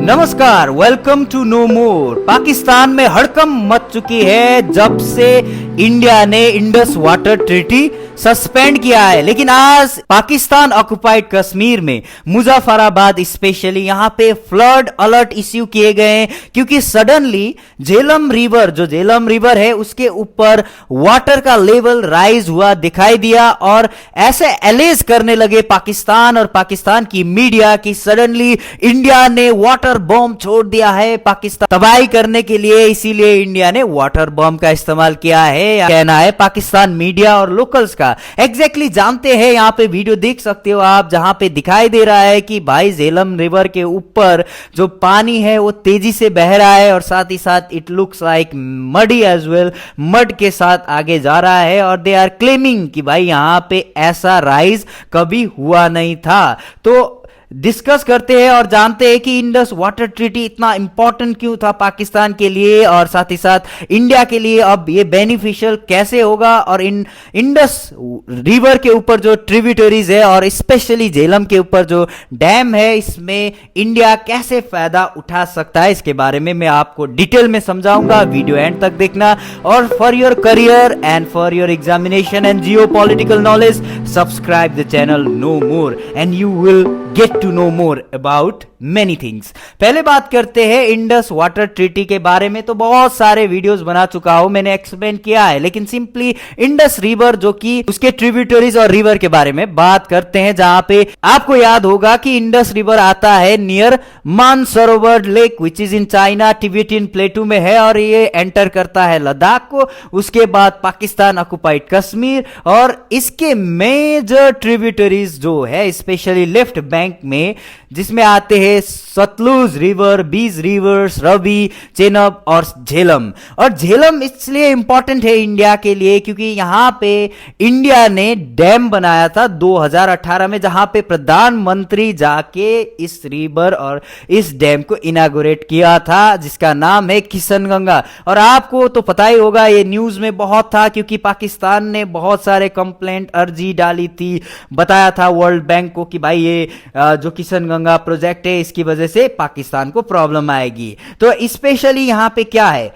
नमस्कार, welcome to know मोर। पाकिस्तान में हड़कंप मच चुकी है जब से इंडिया ने इंडस वाटर ट्रीटी सस्पेंड किया है। लेकिन आज पाकिस्तान ऑक्युपाइड कश्मीर में मुजफ्फराबाद स्पेशली यहां पे फ्लड अलर्ट इश्यू किए गए हैं, क्योंकि सडनली झेलम रिवर है उसके ऊपर वाटर का लेवल राइज हुआ दिखाई दिया और ऐसे एलेज करने लगे पाकिस्तान और पाकिस्तान की मीडिया की सडनली इंडिया ने वाटर बॉम्ब छोड़ दिया है पाकिस्तान तबाही करने के लिए, इसीलिए इंडिया ने वाटर बॉम्ब का इस्तेमाल किया है, कहना है पाकिस्तान मीडिया और लोकल्स का। एग्जैक्टली जानते हैं, यहां पे वीडियो देख सकते हो आप, जहां पे दिखाई दे रहा है कि भाई झेलम रिवर के ऊपर जो पानी है वो तेजी से बह रहा है और साथ ही साथ it looks like muddy as well, mud के साथ आगे जा रहा है और दे आर क्लेमिंग कि भाई यहां पे ऐसा राइज कभी हुआ नहीं था। तो डिस्कस करते हैं और जानते हैं कि इंडस वाटर ट्रीटी इतना इंपॉर्टेंट क्यों था पाकिस्तान के लिए और साथ ही साथ इंडिया के लिए, अब ये बेनिफिशियल कैसे होगा और इंडस रिवर के ऊपर जो ट्रिब्यूटरीज है और स्पेशली झेलम के ऊपर जो डैम है इसमें इंडिया कैसे फायदा उठा सकता है, इसके बारे में मैं आपको डिटेल में समझाऊंगा। वीडियो एंड तक देखना और for your career and for your examination and geopolitical knowledge subscribe the channel know more and you will get to know more about many things. पहले बात करते हैं इंडस वाटर ट्रीटी के बारे में। तो बहुत सारे वीडियोस बना चुका हूं, मैंने एक्सप्लेन किया है, लेकिन सिंपली इंडस रिवर जो कि उसके ट्रिब्यूटरीज और रिवर के बारे में बात करते हैं, जहां पे आपको याद होगा कि इंडस रिवर आता है near Mansarovar lake which is in China, Tibetan प्लेटू में है और ये एंटर करता है लद्दाख को, उसके बाद पाकिस्तान ऑक्युपाइड कश्मीर और इसके मेजर ट्रिब्यूटरीज जो है स्पेशली लेफ्ट बैंक में, जिसमें आते हैं सतलुज रिवर, बीज रिवर्स, रवि, चेनाब और झेलम। और झेलम इसलिए इंपॉर्टेंट है इंडिया के लिए क्योंकि यहां पे इंडिया ने डैम बनाया था 2018 में, जहां पे प्रधानमंत्री जाके इस रिवर और इस डैम को इनागोरेट किया था, जिसका नाम है किशनगंगा। और आपको तो पता ही होगा, ये न्यूज में बहुत था क्योंकि पाकिस्तान ने बहुत सारे कंप्लेंट अर्जी डाली थी, बताया था वर्ल्ड बैंक को कि भाई ये जो किशनगंगा प्रोजेक्ट है इसकी वजह से पाकिस्तान को प्रॉब्लम आएगी। तो स्पेशली यहां पे क्या है,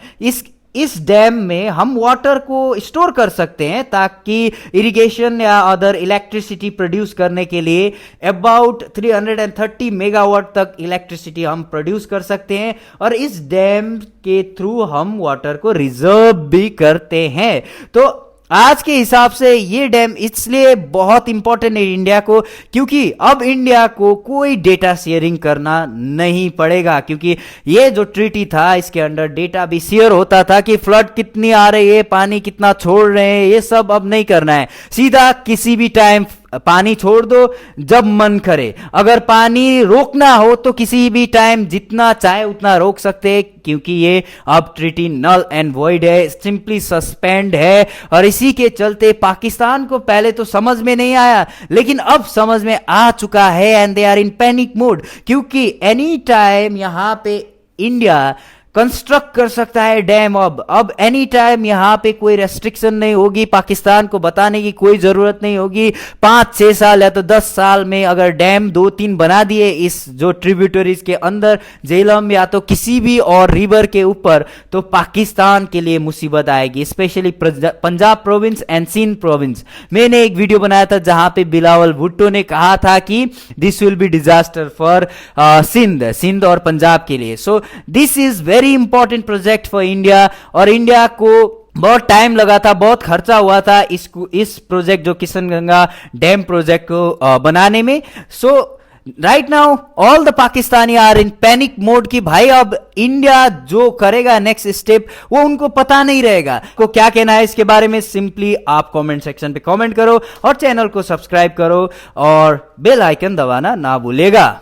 इस डैम में हम वाटर को स्टोर कर सकते हैं ताकि इरिगेशन या अदर इलेक्ट्रिसिटी प्रोड्यूस करने के लिए अबाउट 330 मेगावाट तक इलेक्ट्रिसिटी हम प्रोड्यूस कर सकते हैं और इस डैम के थ्रू हम वाटर को रिजर्व भी करते हैं। तो आज के हिसाब से ये डैम इसलिए बहुत इंपॉर्टेंट है इंडिया को क्योंकि अब इंडिया को कोई डेटा शेयरिंग करना नहीं पड़ेगा, क्योंकि ये जो ट्रीटी था इसके अंडर डेटा भी शेयर होता था कि फ्लड कितनी आ रही है, पानी कितना छोड़ रहे हैं, ये सब अब नहीं करना है। सीधा किसी भी टाइम पानी छोड़ दो जब मन करे। अगर पानी रोकना हो तो किसी भी टाइम जितना चाहे उतना रोक सकते हैं, क्योंकि ये अब ट्रीटी नल एंड वॉइड है, सिंपली सस्पेंड है। और इसी के चलते पाकिस्तान को पहले तो समझ में नहीं आया, लेकिन अब समझ में आ चुका है and they are in panic mode, क्योंकि एनी टाइम यहां पे इंडिया कंस्ट्रक्ट कर सकता है डैम। अब एनी टाइम यहां पे कोई रेस्ट्रिक्शन नहीं होगी, पाकिस्तान को बताने की कोई जरूरत नहीं होगी। 5-6 साल या तो 10 साल में अगर डैम 2-3 बना दिए इस जो ट्रिब्यूटरीज के अंदर, झेलम या तो किसी भी और रिवर के ऊपर, तो पाकिस्तान के लिए मुसीबत आएगी, specially Punjab province and Sindh province. मैंने एक वीडियो बनाया था जहां पे बिलावल भुट्टो ने कहा था कि this will be disaster for Sindh और पंजाब के लिए। So this is very important project for India और इंडिया को बहुत टाइम लगा था, बहुत खर्चा हुआ था इस प्रोजेक्ट जो किशनगंगा डैम प्रोजेक्ट को बनाने में। So right now all the Pakistani are in panic mode कि भाई अब इंडिया जो करेगा नेक्स्ट स्टेप वो उनको पता नहीं रहेगा। को क्या कहना है इसके बारे में सिंपली आप कमेंट सेक्शन पे कमेंट करो और चैनल को सब्सक्राइब करो और बेल आइकन दबाना ना भूलेगा।